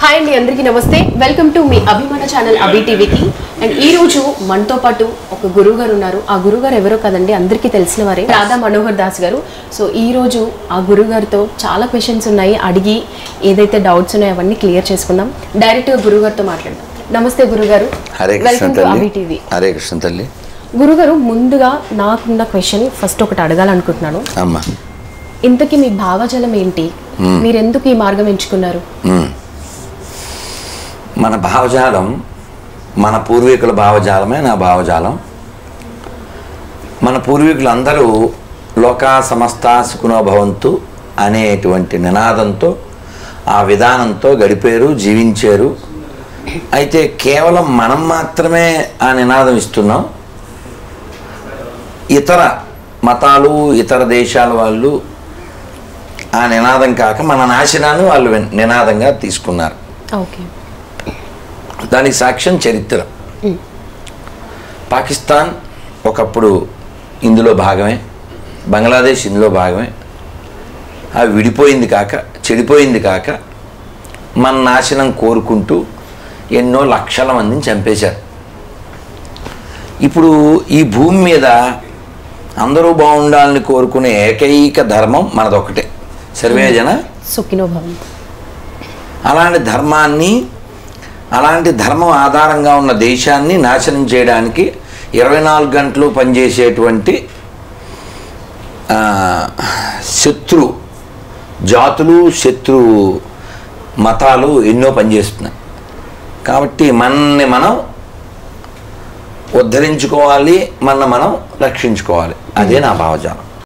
Hi అండి, అందరికీ నమస్తే. వెల్కమ్ టు మీ అభిమాన ఛానల్ అభి టీవీకి. అండ్ ఈ రోజు మనతో పాటు ఒక గురువు గారు ఉన్నారు. ఆ గురువు గారు ఎవరో కదండి, అందరికీ తెలిసిన వారే, రాధా మనోహర్ దాస్ గారు. సో ఈ రోజు ఆ గురువు గారితో చాలా క్వశ్చన్స్ ఉన్నాయి, అడిగి ఏదైతే డౌట్స్ ఉన్నాయో అవన్నీ క్లియర్ చేసుకుందాం. డైరెక్ట్ గా గురువు గారితో మాట్లాడదాం. నమస్తే గురుగారు, welcome to Abhi TV. Hare Krishna తల్లి. గురుగారు, ముందుగా నాకున్న క్వశ్చన్ ఫస్ట్ ఒకటి అడగాలనుకుంటున్నాను. అమ్మా, ఇంతకీ మీ భావజాలం ఏంటి? మీరు ఎందుకు ఈ మార్గం ఎంచుకున్నారు? మన భావజాలం మన పూర్వీకుల భావజాలమే నా భావజాలం. మన పూర్వీకులు అందరూ లోకా సమస్త సుఖినో భవంతు అనేటువంటి నినాదంతో ఆ విధానంతో గడిపారు, జీవించారు. అయితే కేవలం మనం మాత్రమే ఆ నినాదం ఇస్తున్నాం. ఇతర మతాలు, ఇతర దేశాల వాళ్ళు ఆ నినాదం కాక మన నాశనాన్ని వాళ్ళు నినాదంగా తీసుకున్నారు. ఓకే, దానికి సాక్ష్యం చరిత్ర. పాకిస్తాన్ ఒకప్పుడు ఇందులో భాగమే, బంగ్లాదేశ్ ఇందులో భాగమే. అవి విడిపోయింది కాక, చెడిపోయింది కాక మన నాశనం కోరుకుంటూ ఎన్నో లక్షల మందిని చంపేశారు. ఇప్పుడు ఈ భూమి మీద అందరూ బాగుండాలని కోరుకునే ఏకైక ధర్మం మనదొకటే, సర్వే జన సుఖినో భవంతు. అలాంటి ధర్మం ఆధారంగా ఉన్న దేశాన్ని నాశనం చేయడానికి 24 గంటలు పనిచేసేటువంటి శత్రు జాతులు, శత్రు మతాలు ఎన్నో పనిచేస్తున్నాయి. కాబట్టి మనల్ని మనం ఉద్ధరించుకోవాలి, మనం రక్షించుకోవాలి. అదే నా భావజాలం.